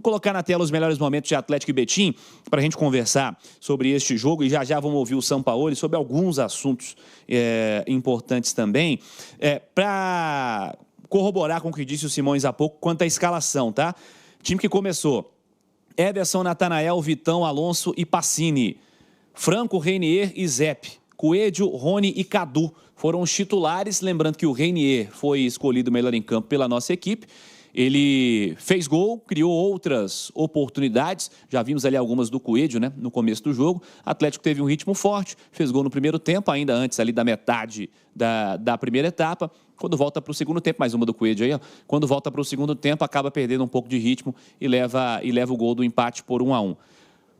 colocar na tela os melhores momentos de Atlético e Betim para a gente conversar sobre este jogo e já vamos ouvir o Sampaoli sobre alguns assuntos importantes também. Para corroborar com o que disse o Simões há pouco quanto à escalação, tá? Time que começou: Everson, Natanael, Vitão, Alonso e Pacini. Franco, Reinier e Zep. Coelho, Rony e Cadu foram os titulares. Lembrando que o Reinier foi escolhido melhor em campo pela nossa equipe. Ele fez gol, criou outras oportunidades. Já vimos ali algumas do Coelho, né, no começo do jogo. O Atlético teve um ritmo forte, fez gol no primeiro tempo, ainda antes ali da metade da primeira etapa. Quando volta para o segundo tempo, mais uma do Coelho aí, ó. Quando volta para o segundo tempo, acaba perdendo um pouco de ritmo e leva o gol do empate por 1-1.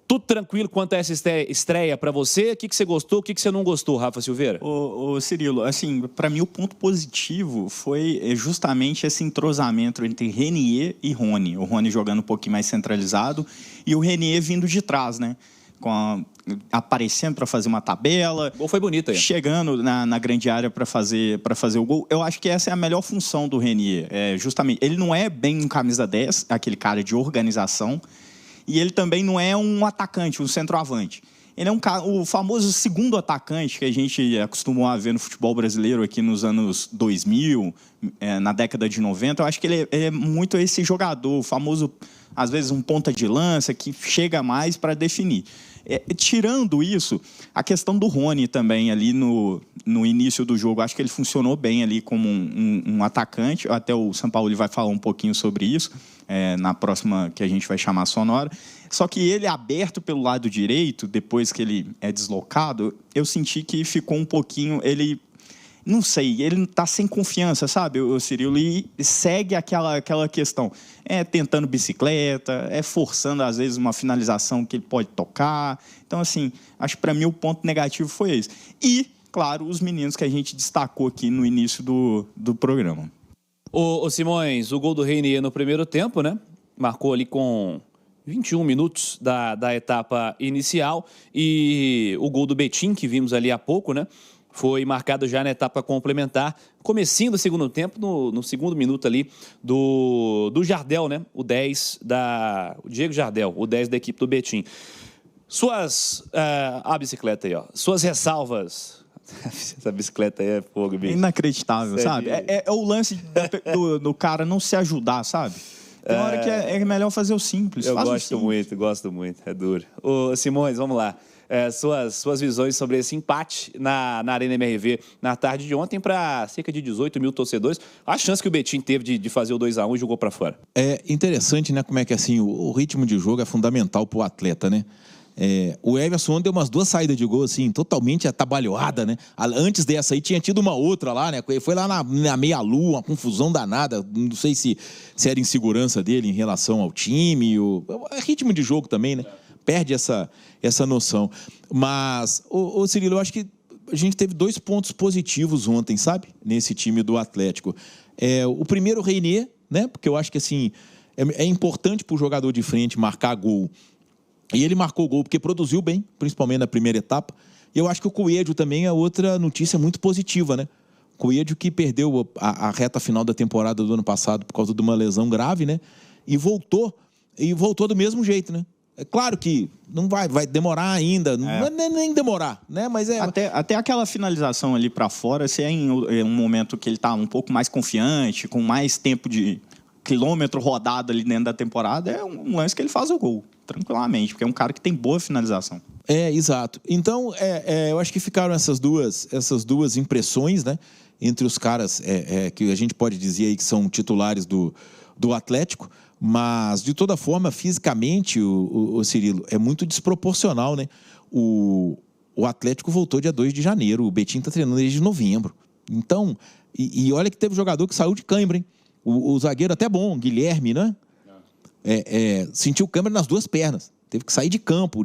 Tudo tranquilo quanto a essa estreia para você? O que você gostou, o que você não gostou, Rafa Silveira? Ô Cirilo, assim, para mim o ponto positivo foi justamente esse entrosamento entre Reinier e Rony. O Rony jogando um pouquinho mais centralizado e o Reinier vindo de trás, né? Aparecendo para fazer uma tabela. O gol foi bonito aí. Chegando na grande área para fazer o gol. Eu acho que essa é a melhor função do Reinier. Justamente, ele não é bem um camisa 10, aquele cara de organização. E ele também não é um atacante, um centroavante. Ele é o famoso segundo atacante que a gente acostumou a ver no futebol brasileiro aqui nos anos 2000, na década de 90. Eu acho que ele é muito esse jogador, o famoso, às vezes, um ponta de lança que chega mais para definir. Tirando isso, a questão do Rony também ali no início do jogo, acho que ele funcionou bem ali como um atacante. Até o Sampaoli vai falar um pouquinho sobre isso na próxima, que a gente vai chamar Sonora. Só que ele aberto pelo lado direito, depois que ele é deslocado, eu senti que ficou um pouquinho... Não sei, ele tá sem confiança, sabe, o Cirilo? E segue aquela questão. Tentando bicicleta, forçando, às vezes, uma finalização que ele pode tocar. Então, assim, acho que para mim o ponto negativo foi esse. E, claro, os meninos que a gente destacou aqui no início do programa. Ô Simões, o gol do Reinier no primeiro tempo, né? Marcou ali com 21 minutos da etapa inicial. E o gol do Betim, que vimos ali há pouco, né? Foi marcado já na etapa complementar, comecinho do segundo tempo, no segundo minuto ali, do Jardel, né? O Diego Jardel, o 10 da equipe do Betim. A bicicleta aí, ó. Suas ressalvas. Essa bicicleta aí é fogo, bicho. Inacreditável, sabe? É o lance do cara não se ajudar, sabe? Tem hora que é melhor fazer o simples. Eu gosto muito, é duro. Ô Simões, vamos lá. Suas visões sobre esse empate na Arena MRV na tarde de ontem para cerca de 18 mil torcedores. A chance que o Betim teve de fazer o 2-1 e jogou para fora. É interessante, né, como é que assim, o ritmo de jogo é fundamental para o atleta, né? O Everson deu umas 2 saídas de gol, assim, totalmente atabalhoada, né? Antes dessa aí tinha tido uma outra lá, né? Foi lá na meia-lua, uma confusão danada. Não sei se era insegurança dele em relação ao time, ritmo de jogo também, né? Perde essa noção. Mas, Cirilo, eu acho que a gente teve 2 pontos positivos ontem, sabe? Nesse time do Atlético. O primeiro, o Reinier, né? Porque eu acho que, assim, é importante para o jogador de frente marcar gol. E ele marcou gol porque produziu bem, principalmente na primeira etapa. E eu acho que o Coelho também é outra notícia muito positiva, né? Coelho que perdeu a reta final da temporada do ano passado por causa de uma lesão grave, né? E voltou do mesmo jeito, né? É claro que não vai demorar ainda, não é nem demorar, né? Mas até aquela finalização ali para fora, se é em um momento que ele tá um pouco mais confiante, com mais tempo de quilômetro rodado ali dentro da temporada, é um lance que ele faz o gol, tranquilamente, porque é um cara que tem boa finalização. Exato. Então, eu acho que ficaram essas duas impressões, né? Entre os caras que a gente pode dizer aí que são titulares do Atlético. Mas, de toda forma, fisicamente, o Cirilo, é muito desproporcional, né? O Atlético voltou dia 2 de janeiro, o Betim está treinando desde novembro. Então, e olha que teve jogador que saiu de cãibra, hein? O zagueiro até bom, Guilherme, né? Sentiu câimbra nas 2 pernas, teve que sair de campo.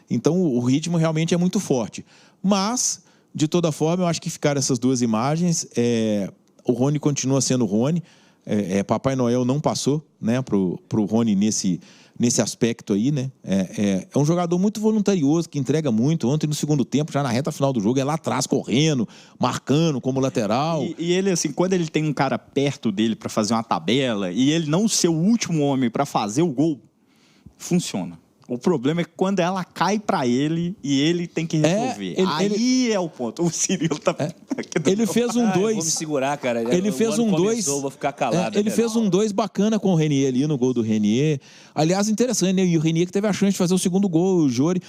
Então, o ritmo realmente é muito forte. Mas, de toda forma, eu acho que ficaram essas 2 imagens. O Rony continua sendo o Rony. Papai Noel não passou, né, pro Rony nesse aspecto aí, né? É um jogador muito voluntarioso, que entrega muito. Ontem, no segundo tempo, já na reta final do jogo, é lá atrás, correndo, marcando como lateral. E ele, assim, quando ele tem um cara perto dele para fazer uma tabela e ele não ser o último homem para fazer o gol, funciona. O problema é quando ela cai para ele e ele tem que resolver. Aí é o ponto. O Cirilo tá... Ele fez um 2. Vou me segurar, cara. Ele fez um 2. Vou ficar calado. Ele fez um 2 bacana com o Renier ali, no gol do Renier. Aliás, interessante, né? E o Renier que teve a chance de fazer o segundo gol. O Jori,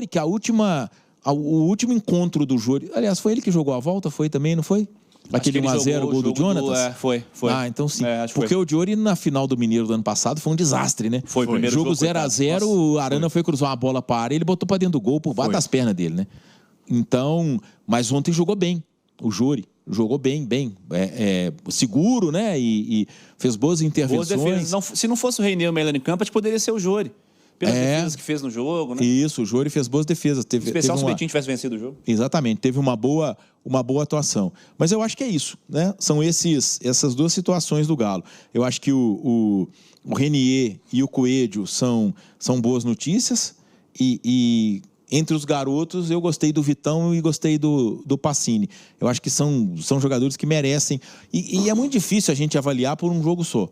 que o último encontro do Jori... Aliás, foi ele que jogou a volta? Foi também, não foi? Aquele 1-0, o gol do Jonatas? Foi. Ah, então sim. Porque o Jori, na final do Mineiro do ano passado, foi um desastre, né? Foi. Primeiro jogo 0-0, o Arana foi cruzar uma bola para a área e ele botou para dentro do gol por baixo das pernas dele, né? Então, mas ontem jogou bem. O Jori jogou bem. Seguro, né? E fez boas intervenções. Se não fosse o Reineu Melano em campo, acho que poderia ser o Jori. Pelas defesas que fez no jogo, né? Isso, o Jori fez boas defesas. Em especial se o Betinho tivesse vencido o jogo. Exatamente, teve uma boa atuação. Mas eu acho que é isso, né? São essas duas situações do Galo. Eu acho que o Renier e o Coelho são boas notícias e entre os garotos eu gostei do Vitão e gostei do Pacini. Eu acho que são jogadores que merecem e é muito difícil a gente avaliar por um jogo só.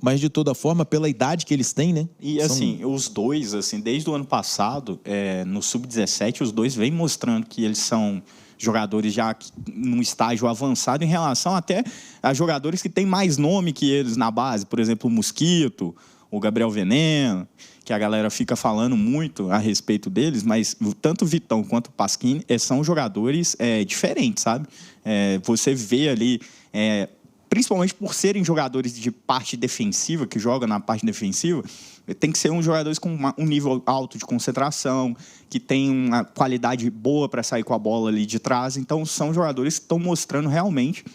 Mas, de toda forma, pela idade que eles têm, né? E, assim, os dois, assim, desde o ano passado, no Sub-17, os dois vêm mostrando que eles são jogadores já num estágio avançado em relação até a jogadores que têm mais nome que eles na base. Por exemplo, o Mosquito, o Gabriel Veneno, que a galera fica falando muito a respeito deles, mas tanto o Vitão quanto o Pasquini são jogadores diferentes, sabe? Você vê ali... principalmente por serem jogadores de parte defensiva, que jogam na parte defensiva, tem que ser jogadores com um nível alto de concentração, que tem uma qualidade boa para sair com a bola ali de trás. Então, são jogadores que estão mostrando realmente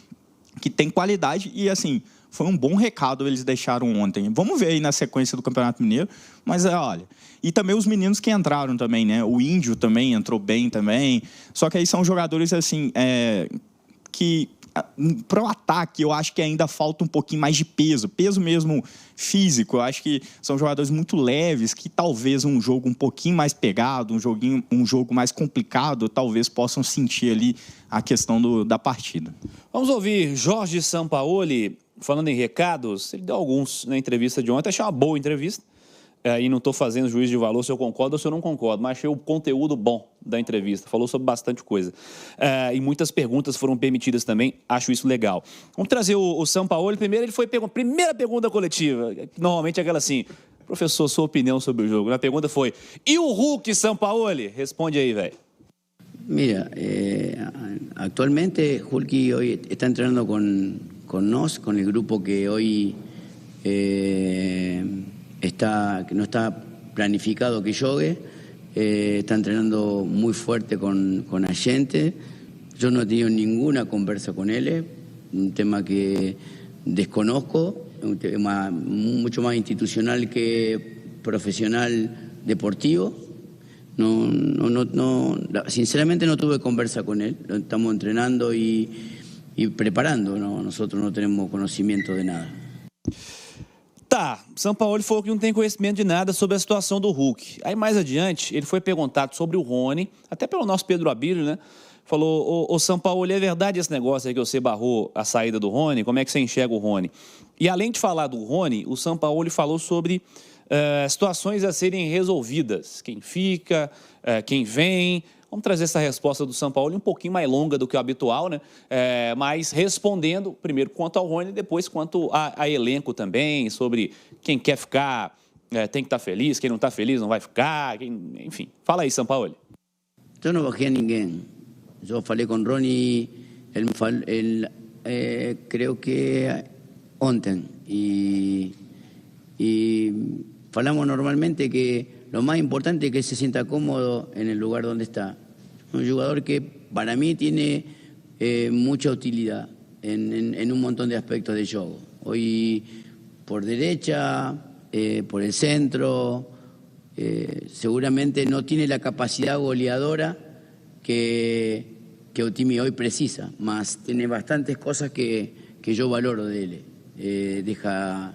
que tem qualidade e, assim, foi um bom recado eles deixaram ontem. Vamos ver aí na sequência do Campeonato Mineiro, mas olha... E também os meninos que entraram também, né? O Índio também entrou bem também. Só que aí são jogadores, assim, que... Para o ataque, eu acho que ainda falta um pouquinho mais de peso mesmo físico. Eu acho que são jogadores muito leves, que talvez um jogo um pouquinho mais pegado, um jogo mais complicado, talvez possam sentir ali a questão da partida. Vamos ouvir Jorge Sampaoli falando em recados. Ele deu alguns na entrevista de ontem, achei uma boa entrevista. E não estou fazendo juízo de valor se eu concordo ou se eu não concordo, mas achei o conteúdo bom da entrevista, falou sobre bastante coisa. E muitas perguntas foram permitidas também, acho isso legal. Vamos trazer o Sampaoli. Primeiro, ele foi primeira pergunta coletiva, normalmente é aquela assim, professor, sua opinião sobre o jogo. A pergunta foi, e o Hulk, Sampaoli? Responde aí, velho. Mira, actualmente Hulk hoy está entrenando con nos, con el grupo que hoy... que no está planificado que juegue, está entrenando muy fuerte con Allende. Yo no he tenido ninguna conversa con él, un tema que desconozco, un tema mucho más institucional que profesional deportivo. Sinceramente no tuve conversa con él, estamos entrenando y preparando, ¿no? Nosotros no tenemos conocimiento de nada. Tá, Sampaoli falou que não tem conhecimento de nada sobre a situação do Hulk. Aí mais adiante, ele foi perguntado sobre o Rony, até pelo nosso Pedro Abílio, né? Falou, ô Sampaoli, é verdade esse negócio aí que você barrou a saída do Rony? Como é que você enxerga o Rony? E além de falar do Rony, o Sampaoli falou sobre situações a serem resolvidas. Quem fica, quem vem... Vamos trazer essa resposta do Sampaoli um pouquinho mais longa do que o habitual, né? Mas respondendo primeiro quanto ao Rony, depois quanto a elenco também, sobre quem quer ficar tem que estar feliz, quem não está feliz não vai ficar, enfim. Fala aí, Sampaoli. Eu não bajei a ninguém. Eu falei com o Rony, creo que ontem, e falamos normalmente que lo más importante es que se sienta cómodo en el lugar donde está. Un jugador que para mí tiene mucha utilidad en un montón de aspectos de juego. Hoy por derecha, por el centro, seguramente no tiene la capacidad goleadora que Otimi hoy precisa, mas tiene bastantes cosas que yo valoro de él. deja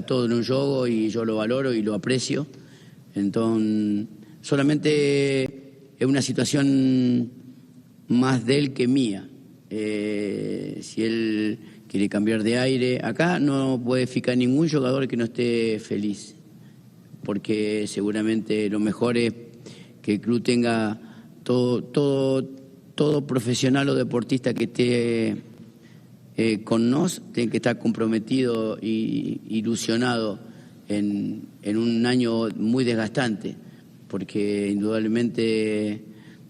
todo en un juego y yo lo valoro y lo aprecio. Entonces, solamente es una situación más de él que mía. Si él quiere cambiar de aire, acá no puede ficar ningún jugador que no esté feliz, porque seguramente lo mejor es que el club tenga todo profesional o deportista que esté con nos, tiene que estar comprometido e ilusionado en un año muy desgastante, porque indudablemente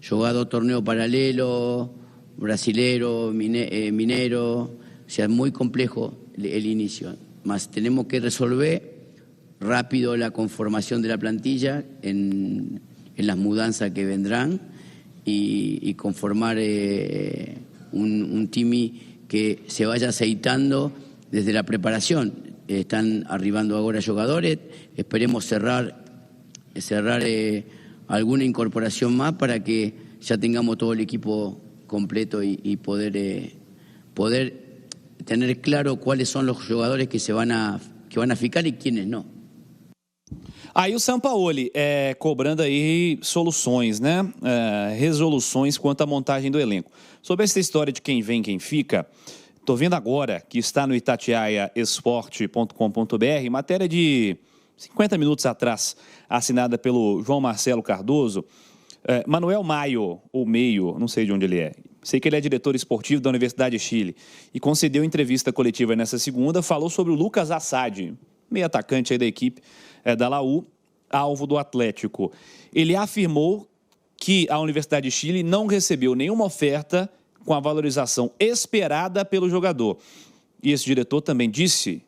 jugado torneo paralelo, brasilero, minero, o sea, es muy complejo el inicio. Más tenemos que resolver rápido la conformación de la plantilla en las mudanzas que vendrán y conformar un team que se vaya aceitando desde la preparación. Están arribando ahora jugadores, esperemos cerrar alguna incorporación más para que ya tengamos todo el equipo completo y poder tener claro cuáles son los jugadores que van a ficar y quiénes no. Aí o Sampaoli cobrando aí soluções, né? Resoluções quanto à montagem do elenco. Sobre essa história de quem vem, quem fica, estou vendo agora que está no itatiaiaesporte.com.br, matéria de 50 minutos atrás, assinada pelo João Marcelo Cardoso, Manuel Maio, ou Meio, não sei de onde ele é. Sei que ele é diretor esportivo da Universidade de Chile e concedeu entrevista coletiva nessa segunda, falou sobre o Lucas Assad, meio atacante aí da equipe da Laú, alvo do Atlético. Ele afirmou que a Universidade de Chile não recebeu nenhuma oferta com a valorização esperada pelo jogador. E esse diretor também disse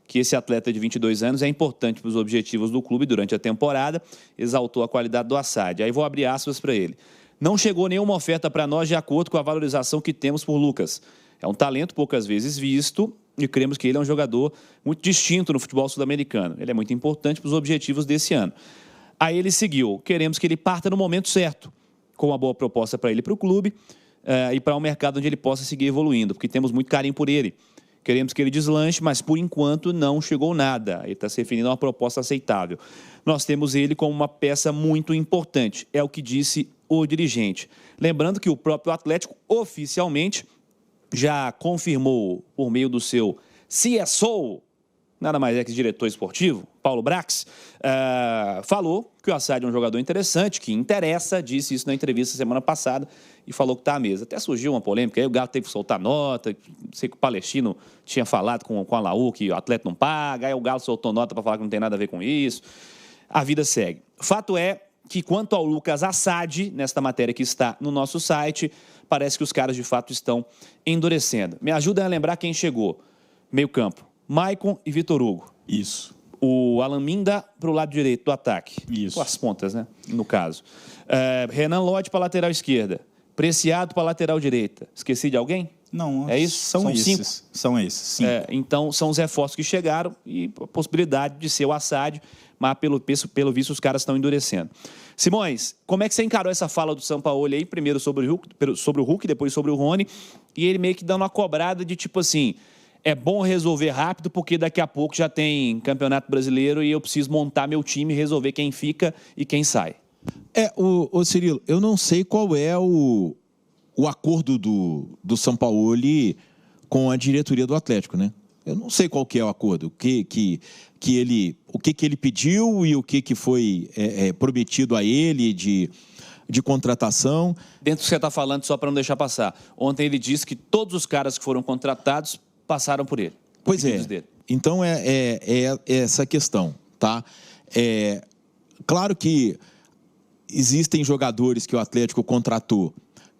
que esse atleta de 22 anos é importante para os objetivos do clube durante a temporada, exaltou a qualidade do Assad. Aí vou abrir aspas para ele. Não chegou nenhuma oferta para nós de acordo com a valorização que temos por Lucas. É um talento poucas vezes visto e cremos que ele é um jogador muito distinto no futebol sul-americano. Ele é muito importante para os objetivos desse ano. Aí ele seguiu. Queremos que ele parta no momento certo, com uma boa proposta para ele e para o clube e para um mercado onde ele possa seguir evoluindo, porque temos muito carinho por ele. Queremos que ele deslanche, mas por enquanto não chegou nada. Ele está se referindo a uma proposta aceitável. Nós temos ele como uma peça muito importante. É o que disse o dirigente. Lembrando que o próprio Atlético, oficialmente, já confirmou por meio do seu CSO, nada mais é que diretor esportivo, Paulo Brax, falou que o Assad é um jogador interessante, que interessa, disse isso na entrevista semana passada e falou que está à mesa. Até surgiu uma polêmica, aí o Galo teve que soltar nota, sei que o Palestino tinha falado com a Laú que o atleta não paga, aí o Galo soltou nota para falar que não tem nada a ver com isso. A vida segue. Fato é que quanto ao Lucas Assad, nesta matéria que está no nosso site, parece que os caras de fato estão endurecendo. Me ajudem a lembrar quem chegou. Meio campo, Maicon e Vitor Hugo. Isso. O Alan Minda para o lado direito do ataque. Isso. Com as pontas, né? No caso. Renan Lodge para a lateral esquerda. Preciado para a lateral direita. Esqueci de alguém? Não. É isso? São esses. 5? São esses, 5. Então, são os reforços que chegaram e a possibilidade de ser o Assad, mas pelo visto os caras estão endurecendo. Simões, como é que você encarou essa fala do Sampaoli aí? Primeiro sobre o Hulk, depois sobre o Rony, e ele meio que dando uma cobrada de tipo assim, é bom resolver rápido porque daqui a pouco já tem Campeonato Brasileiro e eu preciso montar meu time e resolver quem fica e quem sai. Ô Cirilo, eu não sei qual é o acordo do Sampaoli com a diretoria do Atlético, né? Eu não sei qual que é o acordo, o que ele pediu e o que foi prometido a ele de contratação. Dentro do que você está falando, só para não deixar passar, ontem ele disse que todos os caras que foram contratados passaram por ele. Pois é, dele. Então é essa questão, tá? Claro que existem jogadores que o Atlético contratou,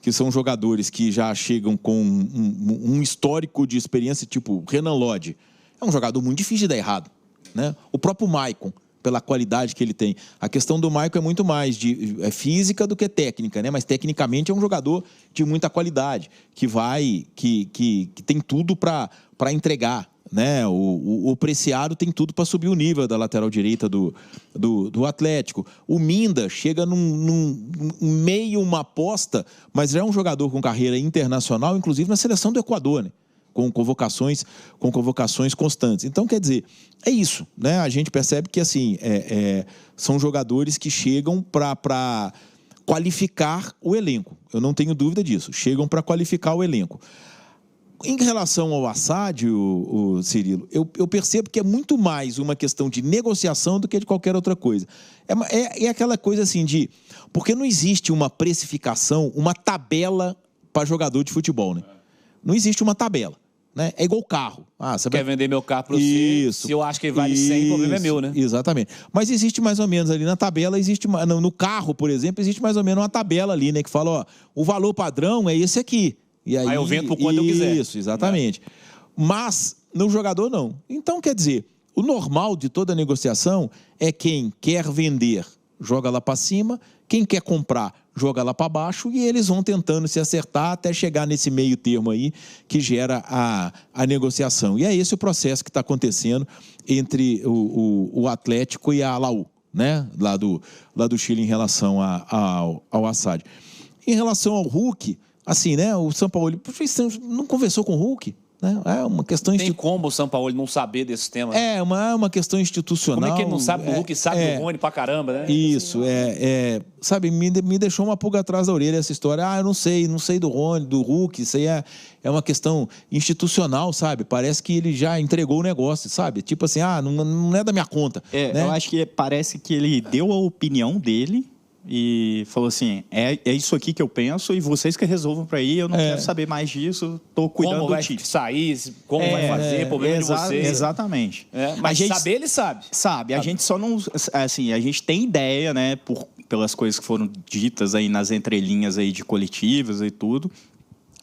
que são jogadores que já chegam com um histórico de experiência, tipo Renan Lodge. É um jogador muito difícil de dar errado, né? O próprio Maicon, pela qualidade que ele tem. A questão do Maicon é muito mais de física do que técnica, né? Mas tecnicamente é um jogador de muita qualidade, que tem tudo para entregar, né? O Preciado tem tudo para subir o nível da lateral direita do Atlético. O Minda chega meio uma aposta, mas é um jogador com carreira internacional, inclusive na seleção do Equador, né? com convocações constantes. Então, quer dizer, é isso, né? A gente percebe que, assim, são jogadores que chegam para qualificar o elenco. Eu não tenho dúvida disso. Chegam para qualificar o elenco. Em relação ao Assad, o Cirilo, eu percebo que é muito mais uma questão de negociação do que de qualquer outra coisa. É aquela coisa assim de... Porque não existe uma precificação, uma tabela para jogador de futebol, né? Não existe uma tabela, né? É igual carro. Você quer vender meu carro para você? Se eu acho que vale 100, o problema é meu, né? Exatamente. Mas existe mais ou menos ali na tabela, no carro, por exemplo, existe mais ou menos uma tabela ali, né? Que fala, ó, o valor padrão é esse aqui. E aí eu vendo por quanto eu quiser. Isso, exatamente. Mas no jogador não. Então, quer dizer, o normal de toda negociação é quem quer vender, joga lá para cima, quem quer comprar, joga lá para baixo, e eles vão tentando se acertar até chegar nesse meio termo aí que gera a negociação. E é esse o processo que está acontecendo entre o Atlético e a Laú, né? Lá do Chile em relação ao Assad. Em relação ao Hulk, assim, né? O Sampaoli não conversou com o Hulk, né? É uma questão... Tem como o Sampaoli não saber desses temas? É uma questão institucional. Como é que ele não sabe do Hulk? Sabe do Rony pra caramba, né? Isso, sabe, me deixou uma pulga atrás da orelha essa história. Eu não sei do Rony, do Hulk, isso aí é uma questão institucional, sabe? Parece que ele já entregou o negócio, sabe? Tipo assim, não é da minha conta. Né? Eu acho que parece que ele deu a opinião dele e falou assim, é isso aqui que eu penso e vocês que resolvam para ir, eu não quero saber mais disso, tô cuidando do time. Como vai sair, como vai fazer, problema de vocês. Exatamente. Mas saber, ele sabe. Sabe, a gente só não... Assim, a gente tem ideia, né, pelas coisas que foram ditas aí nas entrelinhas aí de coletivas e tudo,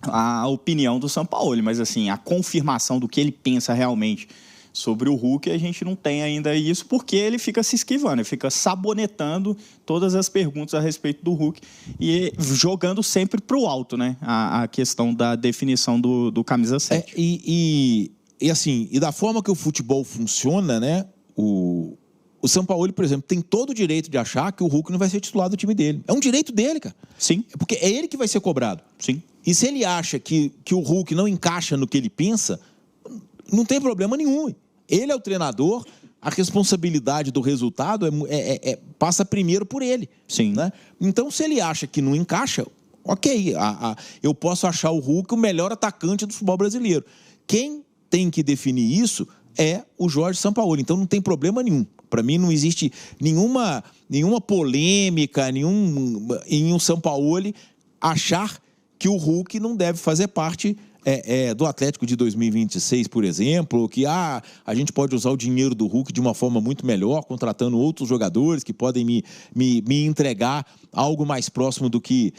a opinião do Sampaoli, mas assim, a confirmação do que ele pensa realmente sobre o Hulk, a gente não tem ainda isso, porque ele fica se esquivando, ele fica sabonetando todas as perguntas a respeito do Hulk e jogando sempre para o alto, né? A questão da definição do camisa 7. E assim, e da forma que o futebol funciona, né? O Sampaoli, por exemplo, tem todo o direito de achar que o Hulk não vai ser titular do time dele. É um direito dele, cara. Sim. Porque é ele que vai ser cobrado. Sim. E se ele acha que o Hulk não encaixa no que ele pensa, não tem problema nenhum. Ele é o treinador, a responsabilidade do resultado passa primeiro por ele. Sim. Né? Então, se ele acha que não encaixa, ok, eu posso achar o Hulk o melhor atacante do futebol brasileiro. Quem tem que definir isso é o Jorge Sampaoli. Então, não tem problema nenhum. Para mim, não existe nenhuma polêmica em um Sampaoli achar que o Hulk não deve fazer parte do Atlético de 2026, por exemplo, que a gente pode usar o dinheiro do Hulk de uma forma muito melhor, contratando outros jogadores que podem me entregar algo mais próximo do que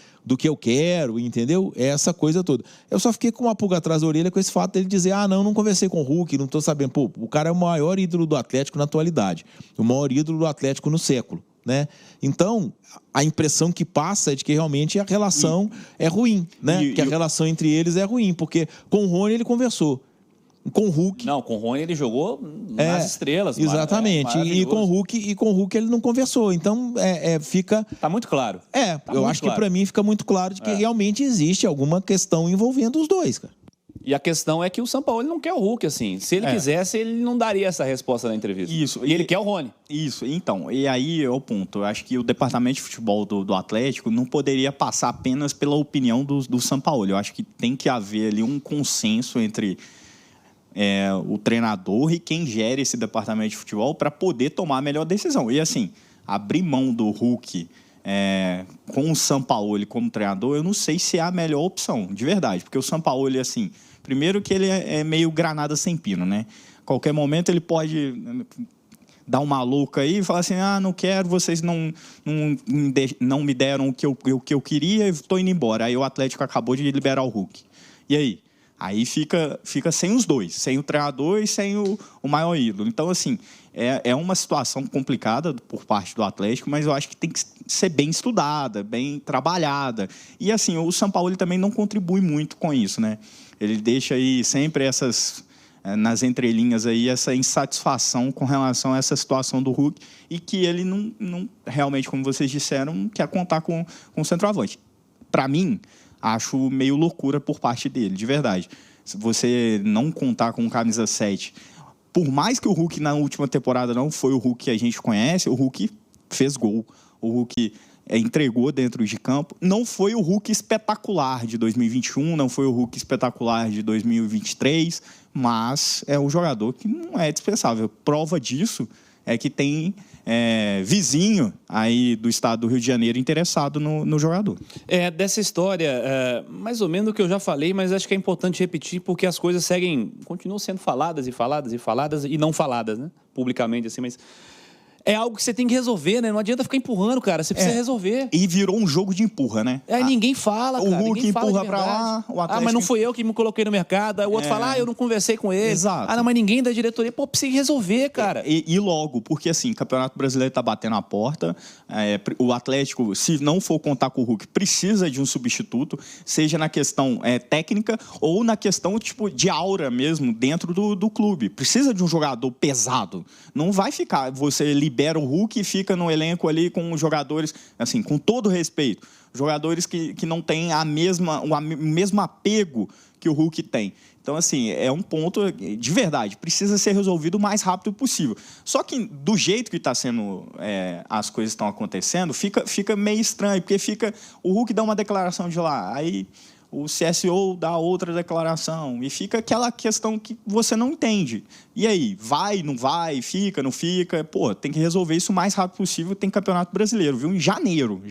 eu quero, entendeu? É essa coisa toda. Eu só fiquei com uma pulga atrás da orelha com esse fato dele dizer, não conversei com o Hulk, não estou sabendo. Pô, o cara é o maior ídolo do Atlético na atualidade, o maior ídolo do Atlético no século. Né? Então, a impressão que passa é de que realmente a relação é ruim, né? Que a relação entre eles é ruim, porque com o Rony ele conversou. Com o Hulk... Não, com o Rony ele jogou nas estrelas. Exatamente. E com o Hulk ele não conversou. Então, fica... Tá muito claro. Eu acho que para mim fica muito claro de que realmente existe alguma questão envolvendo os dois, cara. E a questão é que o Sampaoli não quer o Hulk, assim. Se ele quisesse, ele não daria essa resposta na entrevista. Isso. E ele quer o Rony. Isso. Então, e aí é o ponto. Eu acho que o departamento de futebol do Atlético não poderia passar apenas pela opinião do Sampaoli. Eu acho que tem que haver ali um consenso entre o treinador e quem gera esse departamento de futebol para poder tomar a melhor decisão. E assim, abrir mão do Hulk com o Sampaoli como treinador, eu não sei se é a melhor opção, de verdade. Porque o Sampaoli, assim... Primeiro que ele é meio granada sem pino, né? Qualquer momento ele pode dar uma louca aí e falar assim, não quero, vocês não me deram o que eu queria, estou indo embora. Aí o Atlético acabou de liberar o Hulk. E aí? Aí fica sem os dois, sem o treinador e sem o maior ídolo. Então, assim, é uma situação complicada por parte do Atlético, mas eu acho que tem que ser bem estudada, bem trabalhada. E, assim, o Sampaoli também não contribui muito com isso, né? Ele deixa aí sempre nas entrelinhas aí, essa insatisfação com relação a essa situação do Hulk e que ele não realmente, como vocês disseram, quer contar com o centroavante. Para mim, acho meio loucura por parte dele, de verdade. Se você não contar com camisa 7, por mais que o Hulk na última temporada não foi o Hulk que a gente conhece, o Hulk fez gol, o Hulk entregou dentro de campo. Não foi o Hulk espetacular de 2021, não foi o Hulk espetacular de 2023, mas é um jogador que não é dispensável. Prova disso é que tem vizinho aí do estado do Rio de Janeiro interessado no jogador. Dessa história, mais ou menos o que eu já falei, mas acho que é importante repetir porque as coisas continuam sendo faladas e não faladas, né? Publicamente, assim, mas é algo que você tem que resolver, né? Não adianta ficar empurrando, cara. Você precisa resolver. E virou um jogo de empurra, né? Ninguém fala, cara. O Hulk empurra pra lá, o Atlético... mas não fui eu que me coloquei no mercado. Aí o outro fala, eu não conversei com ele. Exato. Não, mas ninguém da diretoria. Pô, precisa resolver, cara. E logo, porque assim, o Campeonato Brasileiro tá batendo a porta. O Atlético, se não for contar com o Hulk, precisa de um substituto, seja na questão técnica ou na questão tipo de aura mesmo dentro do clube. Precisa de um jogador pesado. Não vai ficar, você libera o Hulk e fica no elenco ali com jogadores, assim, com todo respeito, jogadores que não têm o mesmo apego que o Hulk tem. Então, assim, é um ponto de verdade, precisa ser resolvido o mais rápido possível. Só que do jeito que está sendo, as coisas estão acontecendo, fica meio estranho, porque o Hulk dá uma declaração de lá, aí o CSO dá outra declaração, e fica aquela questão que você não entende. E aí, vai, não vai, fica, não fica? Pô, tem que resolver isso o mais rápido possível, tem Campeonato Brasileiro, viu? Em janeiro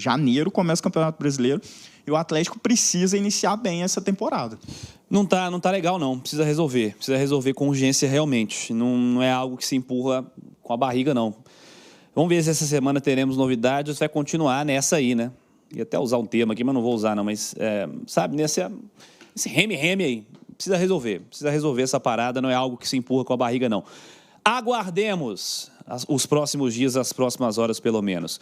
começa o Campeonato Brasileiro, e o Atlético precisa iniciar bem essa temporada. Não tá legal, não. Precisa resolver com urgência realmente. Não é algo que se empurra com a barriga, não. Vamos ver se essa semana teremos novidades, ou vai continuar nessa aí, né? Ia até usar um termo aqui, mas não vou usar, não. Mas, sabe, esse reme-reme aí. Precisa resolver essa parada, não é algo que se empurra com a barriga, não. Aguardemos os próximos dias, as próximas horas, pelo menos.